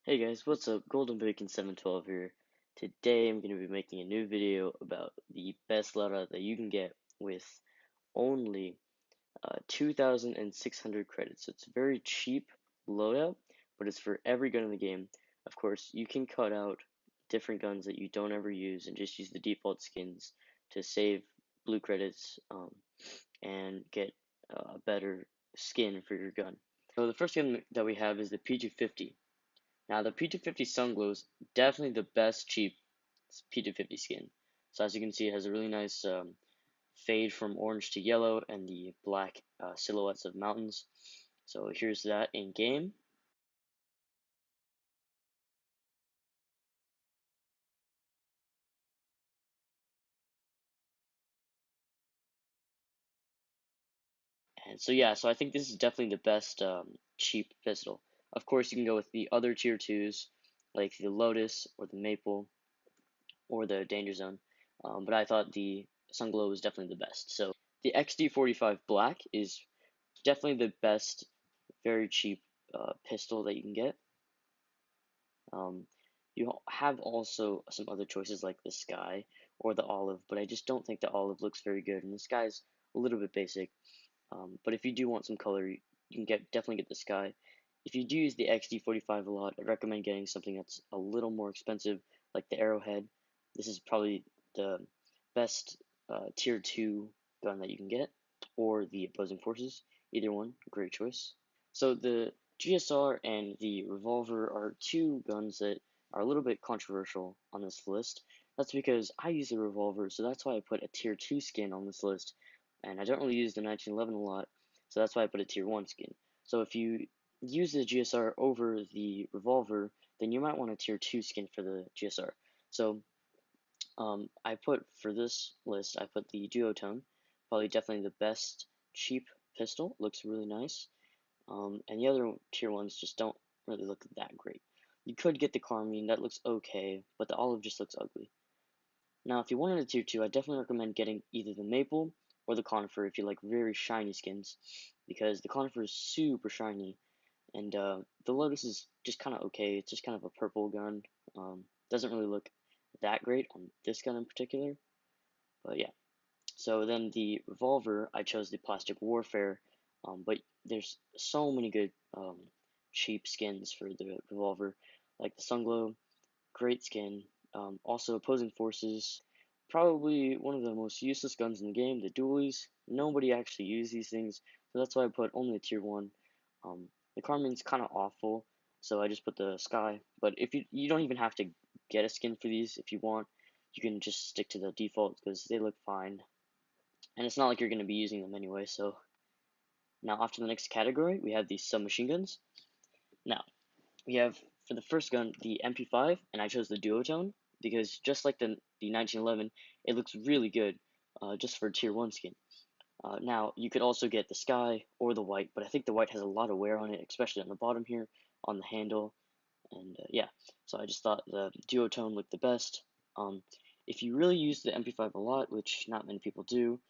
Hey guys, what's up? Golden Bacon 712 here. Today I'm going to be making a new video about the best loadout that you can get with only 2,600 credits. So it's a very cheap loadout, but it's for every gun in the game. Of course, you can cut out different guns that you don't ever use and just use the default skins to save blue credits and get a better skin for your gun. So the first gun that we have is the P250. Now the P250 Sunglow is definitely the best cheap P250 skin. So as you can see, it has a really nice fade from orange to yellow and the black silhouettes of mountains. So here's that in game. And so yeah, so I think this is definitely the best cheap pistol. Of course, you can go with the other tier 2s, like the Lotus or the Maple or the Danger Zone. But I thought the Sunglow was definitely the best. So the XD45 Black is definitely the best, very cheap pistol that you can get. Um, you have also some other choices like the Sky or the Olive, but I just don't think the Olive looks very good, and the Sky's a little bit basic. But if you do want some color, you can definitely get the Sky. If you do use the XD45 a lot, I'd recommend getting something that's a little more expensive, like the Arrowhead. This is probably the best tier 2 gun that you can get, or the Opposing Forces. Either one, great choice. So the GSR and the revolver are two guns that are a little bit controversial on this list. That's because I use the revolver, so that's why I put a tier 2 skin on this list. And I don't really use the 1911 a lot, so that's why I put a tier 1 skin. So if you use the GSR over the revolver, then you might want a tier 2 skin for the GSR. So I put, for this list, I put the Duotone, probably definitely the best cheap pistol, looks really nice. And the other tier ones just don't really look that great. You could get the Carmine, that looks okay, but the Olive just looks ugly. Now, if you wanted a tier 2, I definitely recommend getting either the Maple or the Conifer if you like very shiny skins, because the Conifer is super shiny, and the Lotus is just kind of okay. It's just kind of a purple gun. Doesn't really look that great on this gun in particular, but yeah. So then the revolver, I chose the Plastic Warfare, but there's so many good cheap skins for the revolver, like the Sunglow, great skin. Also, Opposing Forces, probably one of the most useless guns in the game. The dualies, nobody actually uses these things, so that's why I put only a tier 1. The Carmine's kind of awful, so I just put the Sky. But if you don't even have to get a skin for these if you want, you can just stick to the default because they look fine. And it's not like you're going to be using them anyway, so now off to the next category, we have the submachine guns. Now, we have, for the first gun, the MP5, and I chose the Duotone, because just like the 1911, it looks really good, just for tier 1 skin. Now, you could also get the Sky or the White, but I think the White has a lot of wear on it, especially on the bottom here, on the handle, and yeah, so I just thought the Duotone looked the best. If you really use the MP5 a lot, which not many people do,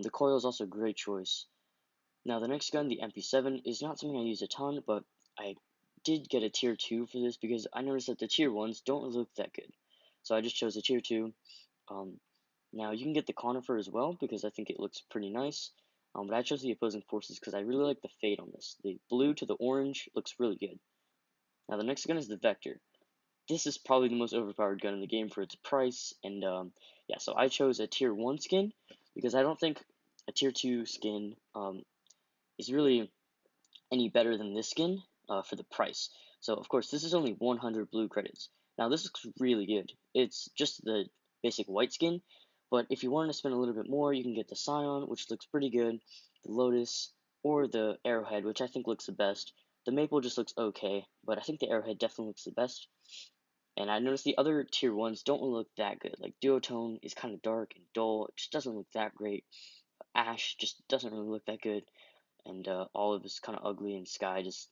the coil is also a great choice. Now the next gun, the MP7, is not something I use a ton, but I did get a tier 2 for this because I noticed that the tier 1s don't really look that good. So I just chose a tier 2. Um, Now you can get the Conifer as well because I think it looks pretty nice. But I chose the Opposing Forces because I really like the fade on this. The blue to the orange looks really good. Now the next gun is the Vector. This is probably the most overpowered gun in the game for its price, and yeah, so I chose a tier 1 skin because I don't think a tier 2 skin is really any better than this skin for the price. So of course this is only 100 blue credits. Now this looks really good. It's just the basic white skin, but if you want to spend a little bit more, you can get the Scion, which looks pretty good, the Lotus, or the Arrowhead, which I think looks the best. The Maple just looks okay, but I think the Arrowhead definitely looks the best. And I noticed the other tier 1s don't really look that good. Like Duotone is kind of dark and dull. It just doesn't look that great. Ash just doesn't really look that good. And Olive is kind of ugly, and Sky just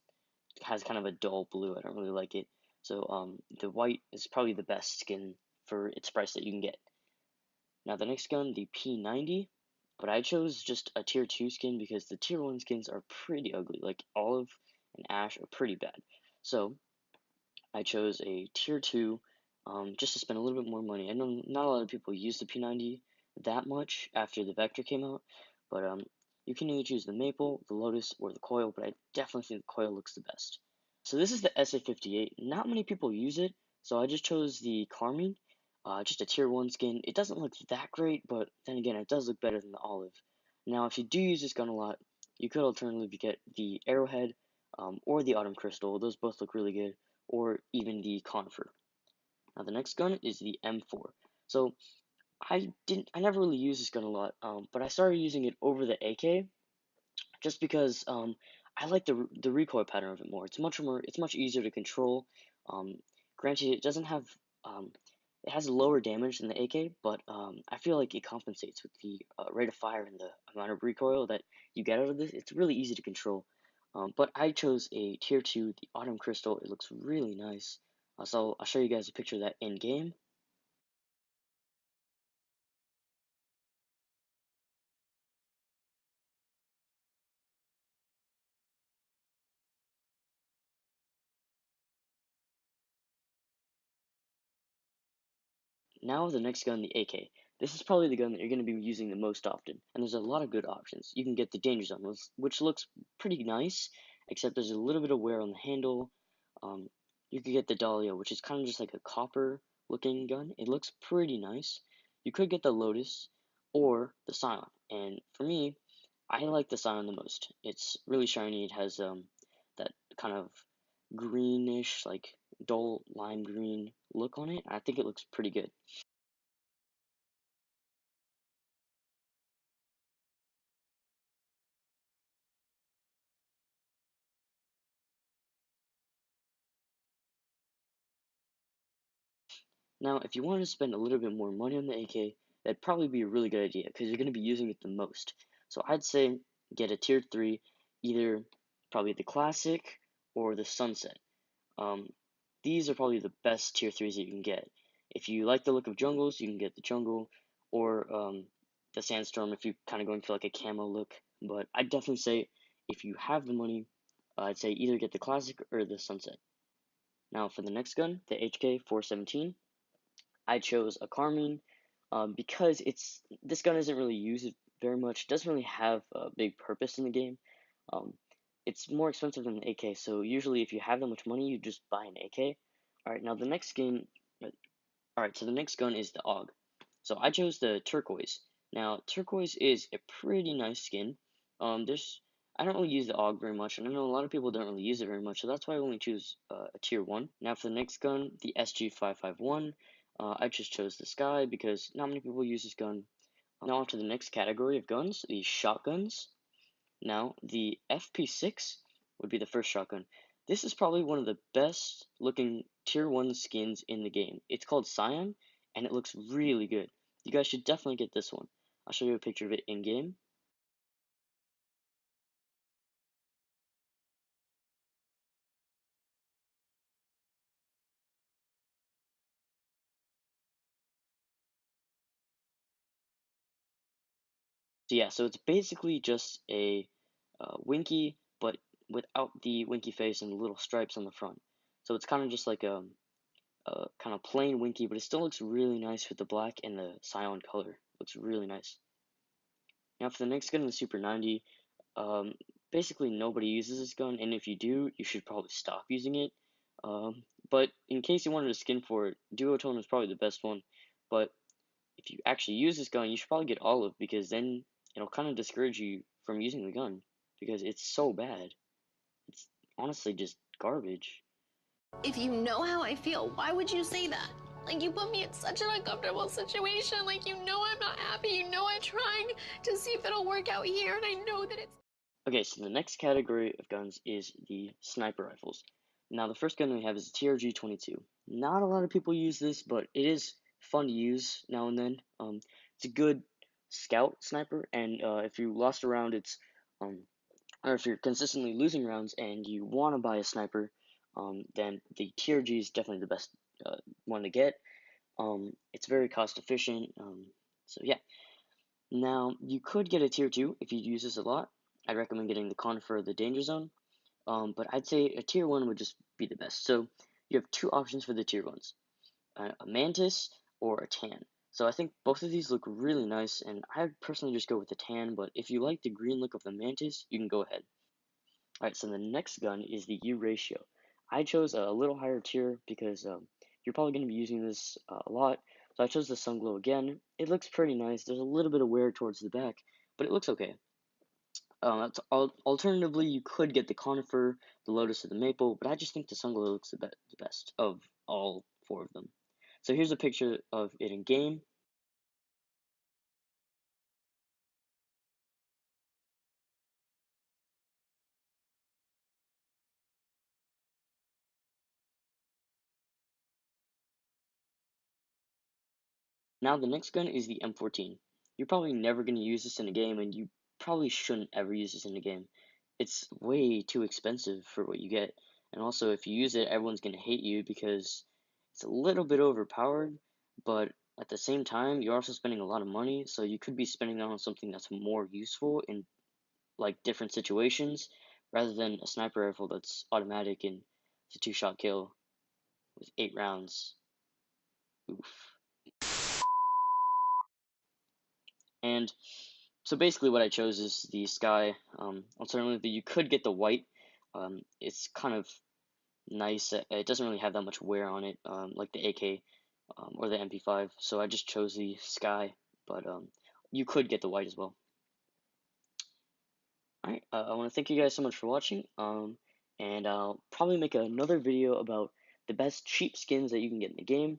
has kind of a dull blue. I don't really like it. So the white is probably the best skin for its price that you can get. Now the next gun, the P90, but I chose just a tier 2 skin because the tier 1 skins are pretty ugly. Like Olive and Ash are pretty bad. So I chose a tier 2 just to spend a little bit more money. I know not a lot of people use the P90 that much after the Vector came out, but you can either choose the Maple, the Lotus, or the Coil, but I definitely think the Coil looks the best. So this is the SA58. Not many people use it, so I just chose the Carmine, just a tier 1 skin. It doesn't look that great, but then again, it does look better than the Olive. Now, if you do use this gun a lot, you could alternatively get the Arrowhead or the Autumn Crystal. Those both look really good, or even the Conifer. Now, the next gun is the M4. So I never really used this gun a lot, but I started using it over the AK just because I like the recoil pattern of it more. It's much easier to control. Um, Granted, it doesn't have it has lower damage than the AK, but I feel like it compensates with the rate of fire and the amount of recoil that you get out of this. It's really easy to control. But I chose a tier 2, the Autumn Crystal. It looks really nice. So I'll show you guys a picture of that in game. Now the next gun, the AK. This is probably the gun that you're going to be using the most often, and there's a lot of good options. You can get the Danger Zone, which looks pretty nice, except there's a little bit of wear on the handle. Um, you could get the Dahlia, which is kind of just like a copper-looking gun. It looks pretty nice. You could get the Lotus or the Scion, and for me, I like the Scion the most. It's really shiny. It has that kind of greenish, like dull lime green look on it. I think it looks pretty good. Now, if you want to spend a little bit more money on the AK, that'd probably be a really good idea because you're going to be using it the most. So I'd say get a tier 3, either probably the Classic or the Sunset. Um, these are probably the best tier 3s that you can get. If you like the look of jungles, you can get the jungle or the Sandstorm if you're kind of going for like a camo look. But I'd definitely say if you have the money, I'd say either get the Classic or the Sunset. Now for the next gun, the HK 417. I chose a Carmine because this gun isn't really used very much. Doesn't really have a big purpose in the game. Um, it's more expensive than the AK, so usually if you have that much money, you just buy an AK. All right, now the next skin. All right, so the next gun is the AUG. So I chose the turquoise. Now turquoise is a pretty nice skin. There's I don't really use the AUG very much, and I know a lot of people don't really use it very much, so that's why I only choose a tier 1. Now for the next gun, the SG551, I just chose the Sky because not many people use this gun. Now on to the next category of guns, the shotguns. Now the FP6 would be the first shotgun. This is probably one of the best looking tier 1 skins in the game. It's called Scion, and it looks really good. You guys should definitely get this one. I'll show you a picture of it in game. So yeah, so it's basically just a Winky, but without the Winky face and the little stripes on the front. So it's kind of just like a kind of plain Winky, but it still looks really nice with the black and the Scion color. Looks really nice. Now for the next gun, the Super 90, um, basically nobody uses this gun, and if you do, you should probably stop using it. But in case you wanted a skin for it, Duotone is probably the best one. But if you actually use this gun, you should probably get Olive because then it'll kind of discourage you from using the gun because it's so bad. It's honestly just garbage. If you know how I feel, why would you say that? Like, you put me in such an uncomfortable situation. Like, you know I'm not happy. You know I'm trying to see if it'll work out here, and I know that it's... Okay, so the next category of guns is the sniper rifles. Now, the first gun we have is the TRG-22. Not a lot of people use this, but it is fun to use now and then. It's a good scout sniper, and if you lost a round, or if you're consistently losing rounds and you want to buy a sniper, then the TRG is definitely the best one to get. It's very cost efficient. So yeah. Now you could get a tier 2 if you use this a lot. I'd recommend getting the Conifer or the Danger Zone. But I'd say a tier 1 would just be the best. So you have two options for the tier 1s, a mantis or a tan. So I think both of these look really nice, and I would personally just go with the tan, but if you like the green look of the mantis, you can go ahead. Alright, so the next gun is the U ratio. I chose a little higher tier because you're probably going to be using this a lot, so I chose the Sunglow again. It looks pretty nice. There's a little bit of wear towards the back, but it looks okay. Alternatively, you could get the Conifer, the Lotus, or the Maple, but I just think the Sunglow looks the best of all four of them. So here's a picture of it in game. Now the next gun is the M14. You're probably never going to use this in a game, and you probably shouldn't ever use this in a game. It's way too expensive for what you get, and also if you use it, everyone's going to hate you because it's a little bit overpowered, but at the same time, you're also spending a lot of money, so you could be spending that on something that's more useful in like different situations, rather than a sniper rifle that's automatic and it's a two-shot kill with 8 rounds. Oof. And so basically what I chose is the Sky. Alternatively, you could get the white. It's kind of nice. It doesn't really have that much wear on it, like the AK or the MP5. So I just chose the Sky, but you could get the white as well. Alright, I want to thank you guys so much for watching, and I'll probably make another video about the best cheap skins that you can get in the game,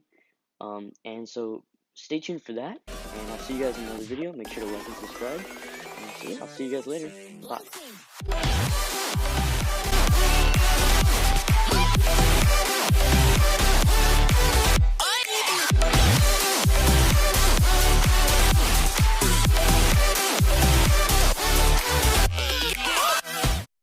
and so stay tuned for that, and I'll see you guys in another video. Make sure to like and subscribe, and so yeah, I'll see you guys later. Bye.